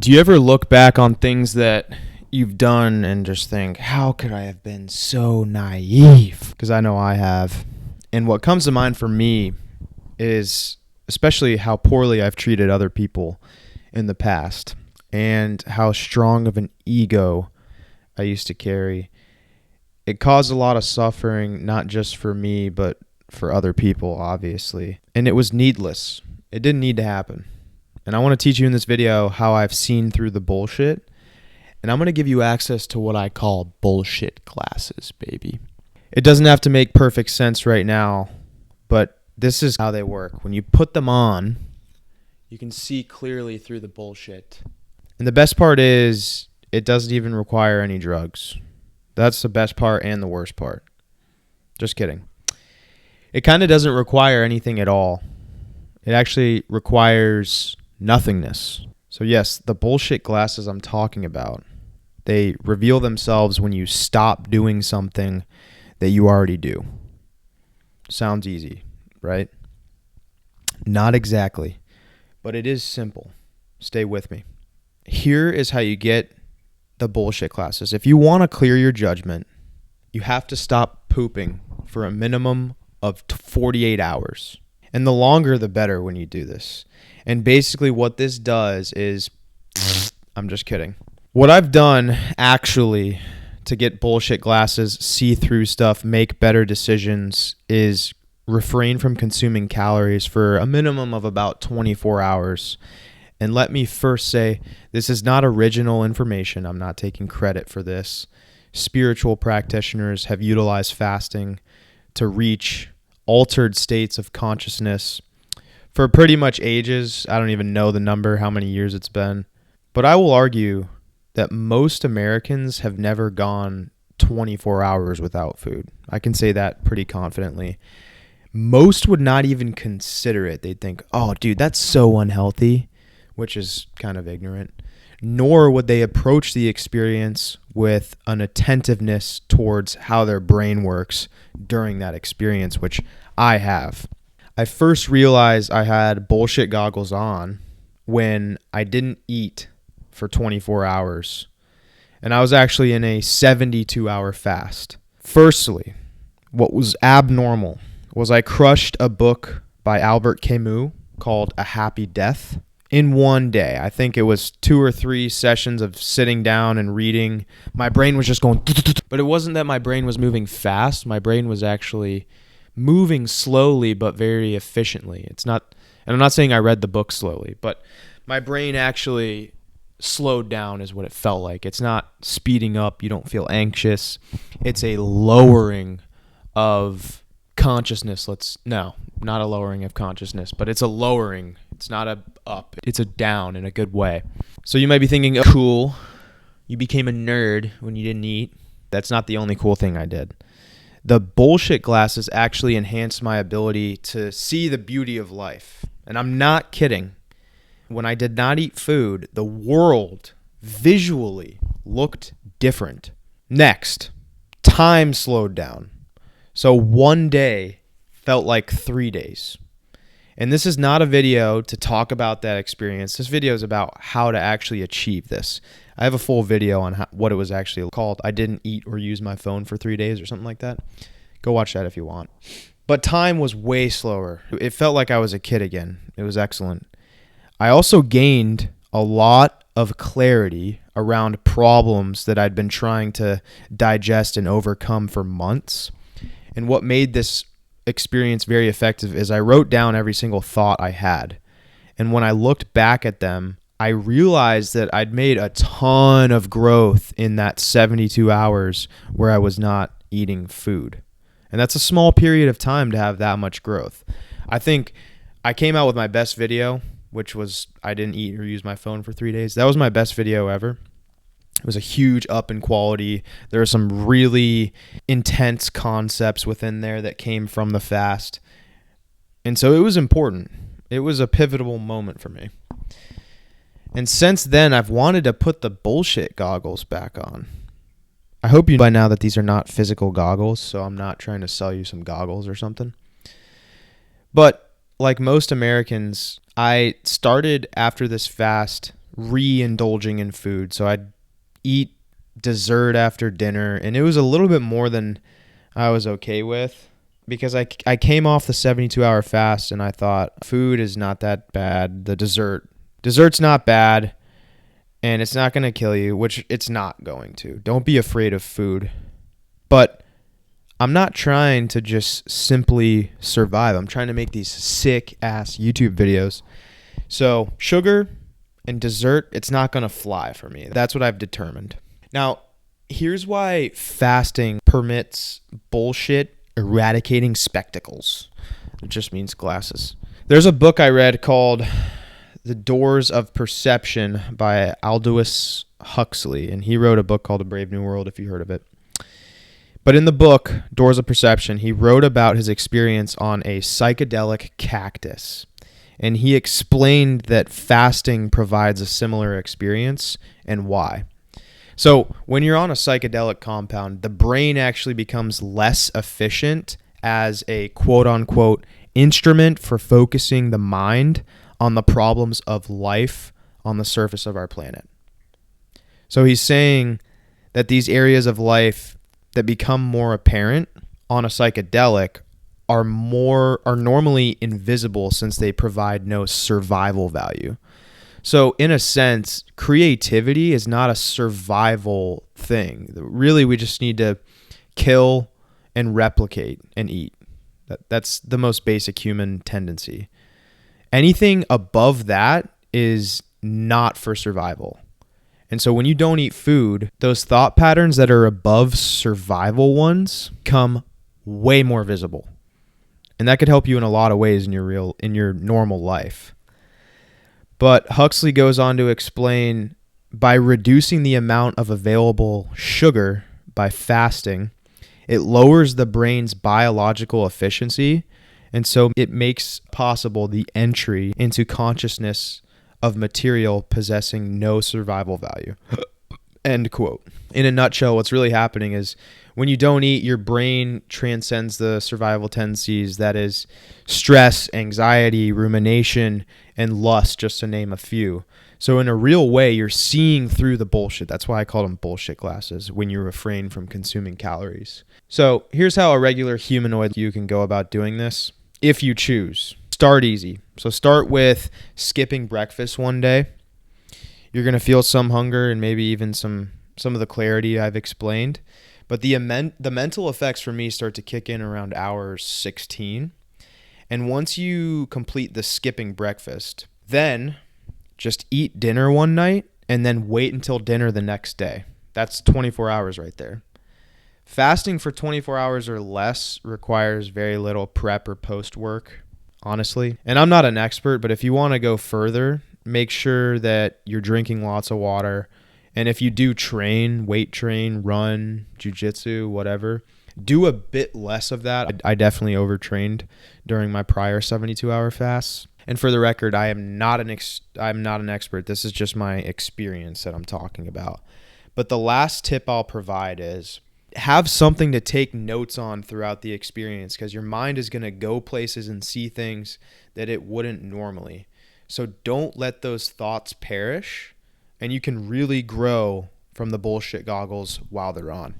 Do you ever look back on things that you've done and just think, how could I have been so naive? Because I know I have. And what comes to mind for me is especially how poorly I've treated other people in the past and how strong of an ego I used to carry. It caused a lot of suffering, not just for me, but for other people, obviously. And it was needless. It didn't need to happen. And I want to teach you in this video how I've seen through the bullshit. And I'm going to give you access to what I call bullshit glasses, baby. It doesn't have to make perfect sense right now, but this is how they work. When you put them on, you can see clearly through the bullshit. And the best part is it doesn't even require any drugs. That's the best part and the worst part. Just kidding. It kind of doesn't require anything at all. It actually requires nothingness. So yes, the bullshit glasses I'm talking about, they reveal themselves when you stop doing something that you already do. Sounds easy, right? Not exactly, but it is simple. Stay with me. Here is how you get the bullshit glasses. If you want to clear your judgment, you have to stop pooping for a minimum of 48 hours. And the longer, the better when you do this. And basically what this does is, I'm just kidding. What I've done actually to get bullshit glasses, see through stuff, make better decisions is refrain from consuming calories for a minimum of about 24 hours. And let me first say, this is not original information. I'm not taking credit for this. Spiritual practitioners have utilized fasting to reach altered states of consciousness for pretty much ages. I don't even know the number, how many years it's been. But I will argue that most Americans have never gone 24 hours without food. I can say that pretty confidently. Most would not even consider it. They'd think, oh, dude, that's so unhealthy, which is kind of ignorant. Nor would they approach the experience with an attentiveness towards how their brain works during that experience, which I have. I first realized I had bullshit goggles on when I didn't eat for 24 hours. And I was actually in a 72-hour fast. Firstly, what was abnormal was I crushed a book by Albert Camus called A Happy Death in one day. I think it was 2 or 3 sessions of sitting down and reading. My brain was just going, but it wasn't that my brain was moving fast. My brain was actually moving slowly but very efficiently. It's not, and I'm not saying I read the book slowly, but my brain actually slowed down is what it felt like. It's not speeding up. You don't feel anxious. It's a lowering of consciousness. No, not a lowering of consciousness, but it's a lowering. It's not a up. It's a down in a good way. So you might be thinking, oh, cool, you became a nerd when you didn't eat. That's not the only cool thing I did. The bullshit glasses actually enhanced my ability to see the beauty of life. And I'm not kidding. When I did not eat food, the world visually looked different. Next, time slowed down. So one day felt like 3 days. And this is not a video to talk about that experience. This video is about how to actually achieve this. I have a full video on what it was actually called. I didn't eat or use my phone for 3 days or something like that. Go watch that if you want. But time was way slower. It felt like I was a kid again. It was excellent. I also gained a lot of clarity around problems that I'd been trying to digest and overcome for months. And what made this experience very effective is I wrote down every single thought I had. And when I looked back at them, I realized that I'd made a ton of growth in that 72 hours where I was not eating food. And that's a small period of time to have that much growth. I think I came out with my best video, which was I didn't eat or use my phone for 3 days. That was my best video ever. It was a huge up in quality. There were some really intense concepts within there that came from the fast. And so it was important. It was a pivotal moment for me. And since then, I've wanted to put the bullshit goggles back on. I hope you know by now that these are not physical goggles, so I'm not trying to sell you some goggles or something. But like most Americans, I started after this fast re-indulging in food. So I'd eat dessert after dinner, and it was a little bit more than I was okay with because I came off the 72-hour fast and I thought food is not that bad. The dessert's not bad, and it's not going to kill you, which it's not going to. Don't be afraid of food. But I'm not trying to just simply survive. I'm trying to make these sick-ass YouTube videos. So sugar and dessert, it's not going to fly for me. That's what I've determined. Now, here's why fasting permits bullshit eradicating spectacles. It just means glasses. There's a book I read called The Doors of Perception by Aldous Huxley, and he wrote a book called A Brave New World, if you heard of it. But in the book, Doors of Perception, he wrote about his experience on a psychedelic cactus. And he explained that fasting provides a similar experience and why. So when you're on a psychedelic compound, the brain actually becomes less efficient as a quote-unquote instrument for focusing the mind on the problems of life on the surface of our planet. So he's saying that these areas of life that become more apparent on a psychedelic are normally invisible since they provide no survival value. So in a sense, creativity is not a survival thing. Really, we just need to kill and replicate and eat. That's the most basic human tendency. Anything above that is not for survival. And so when you don't eat food, those thought patterns that are above survival ones come way more visible. And that could help you in a lot of ways in your normal life. But Huxley goes on to explain by reducing the amount of available sugar by fasting, it lowers the brain's biological efficiency, and so it makes possible the entry into consciousness of material possessing no survival value. End quote. In a nutshell, what's really happening is when you don't eat, your brain transcends the survival tendencies, that is stress, anxiety, rumination, and lust, just to name a few. So in a real way, you're seeing through the bullshit. That's why I call them bullshit glasses, when you refrain from consuming calories. So here's how a regular humanoid you can go about doing this, if you choose. Start easy. So start with skipping breakfast one day. You're going to feel some hunger and maybe even some of the clarity I've explained. But the mental effects for me start to kick in around hour 16. And once you complete the skipping breakfast, then just eat dinner one night and then wait until dinner the next day. That's 24 hours right there. Fasting for 24 hours or less requires very little prep or post work, honestly. And I'm not an expert, but if you want to go further, make sure that you're drinking lots of water. And if you do train, weight train, run, jiu-jitsu, whatever, do a bit less of that. I definitely overtrained during my prior 72-hour fasts. And for the record, I'm not an expert. This is just my experience that I'm talking about. But the last tip I'll provide is have something to take notes on throughout the experience, because your mind is going to go places and see things that it wouldn't normally. So don't let those thoughts perish, and you can really grow from the bullshit goggles while they're on.